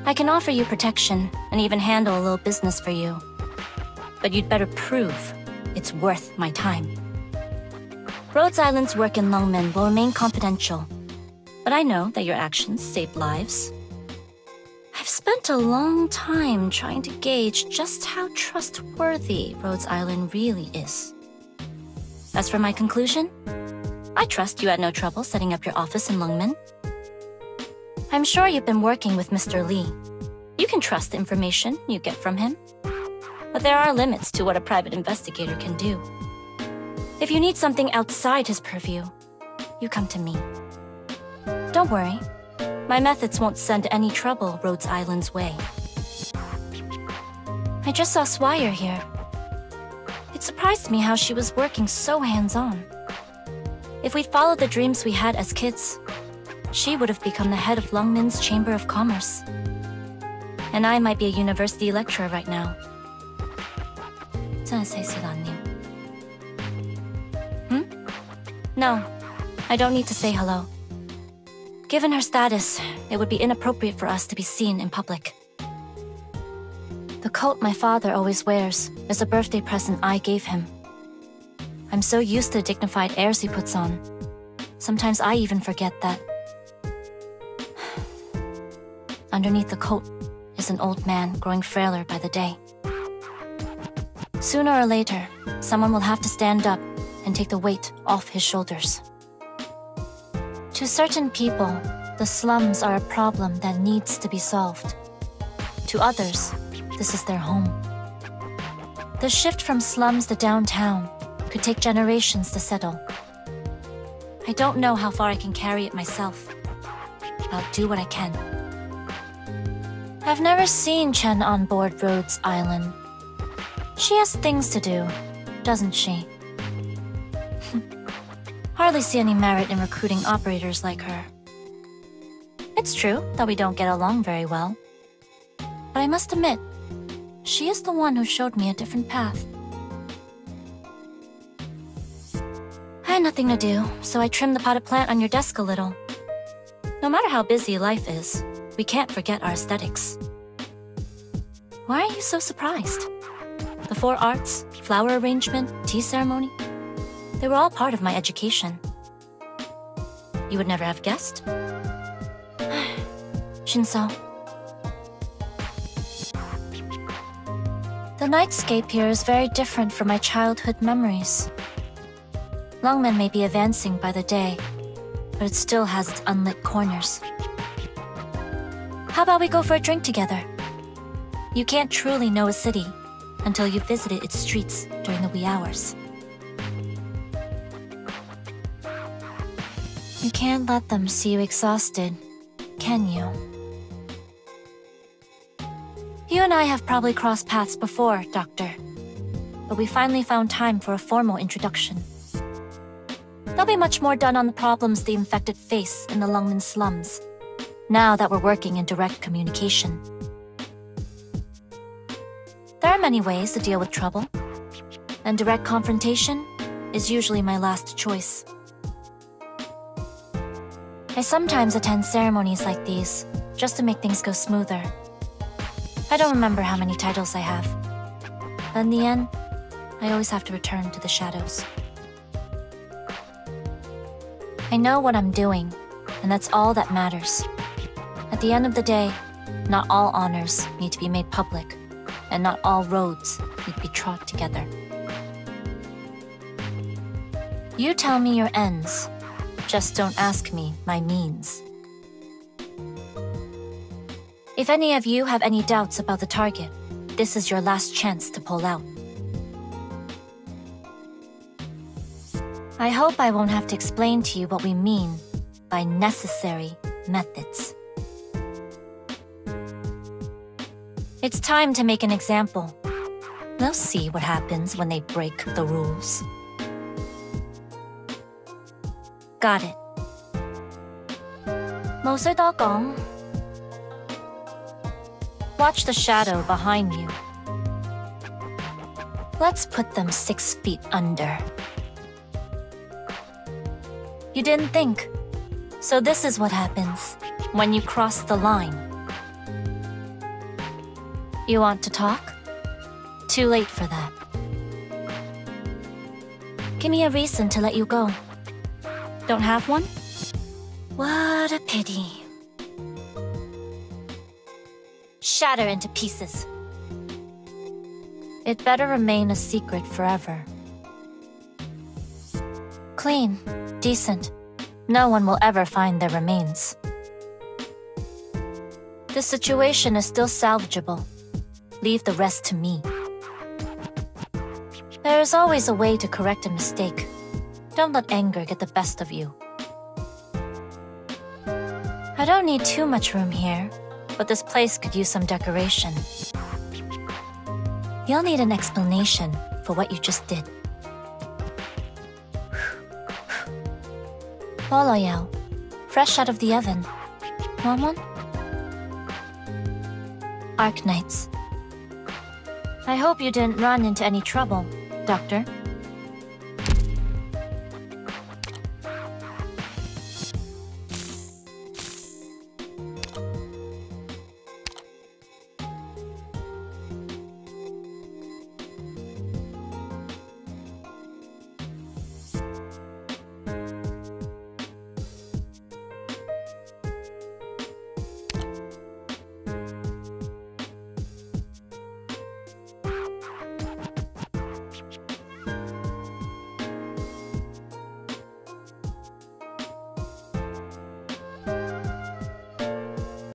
I can offer you protection and even handle a little business for you. But you'd better prove it's worth my time. Rhodes Island's work in Lungmen will remain confidential, but I know that your actions saved lives. I've spent a long time trying to gauge just how trustworthy Rhodes Island really is. As for my conclusion, I trust you had no trouble setting up your office in Lungmen. I'm sure you've been working with Mr. Lee. You can trust the information you get from him. But there are limits to what a private investigator can do. If you need something outside his purview, you come to me. Don't worry. My methods won't send any trouble Rhodes Island's way. I just saw Swire here. It surprised me how she was working so hands-on. If we'd followed the dreams we had as kids, she would have become the head of Lungmen's Chamber of Commerce. And I might be a university lecturer right now. No, I don't need to say hello. Given her status, it would be inappropriate for us to be seen in public. The coat my father always wears is a birthday present I gave him. I'm so used to the dignified airs he puts on. Sometimes I even forget that. Underneath the coat is an old man growing frailer by the day. Sooner or later, someone will have to stand up and take the weight off his shoulders. To certain people, the slums are a problem that needs to be solved. To others, this is their home. The shift from slums to downtown could take generations to settle. I don't know how far I can carry it myself. I'll do what I can. I've never seen Chen on board Rhodes Island. She has things to do, doesn't she? Hardly see any merit in recruiting operators like her. It's true that we don't get along very well. But I must admit, she is the one who showed me a different path. I had nothing to do, so I trimmed the potted plant on your desk a little. No matter how busy life is, we can't forget our aesthetics. Why are you so surprised? The 4 arts, flower arrangement, tea ceremony, they were all part of my education. You would never have guessed? Shinso. The nightscape here is very different from my childhood memories. Lungmen may be advancing by the day, but it still has its unlit corners. How about we go for a drink together? You can't truly know a city until you've visited its streets during the wee hours. You can't let them see you exhausted, can you? You and I have probably crossed paths before, Doctor. But we finally found time for a formal introduction. There'll be much more done on the problems the infected face in the Lungmen slums, now that we're working in direct communication. There are many ways to deal with trouble, and direct confrontation is usually my last choice. I sometimes attend ceremonies like these, just to make things go smoother. I don't remember how many titles I have, but in the end, I always have to return to the shadows. I know what I'm doing, and that's all that matters. At the end of the day, not all honors need to be made public, and not all roads need to be trod together. You tell me your ends, just don't ask me my means. If any of you have any doubts about the target, this is your last chance to pull out. I hope I won't have to explain to you what we mean by necessary methods. It's time to make an example. They'll see what happens when they break the rules. Got it. 無需多講. Watch the shadow behind you. Let's put them 6 feet under. You didn't think. So this is what happens when you cross the line. You want to talk? Too late for that. Give me a reason to let you go. Don't have one? What a pity. Shatter into pieces. It better remain a secret forever. Clean, decent. No one will ever find their remains. The situation is still salvageable. Leave the rest to me. There is always a way to correct a mistake. Don't let anger get the best of you. I don't need too much room here, but this place could use some decoration. You'll need an explanation for what you just did. Boloyao, fresh out of the oven. Want one? Arknights. I hope you didn't run into any trouble, Doctor.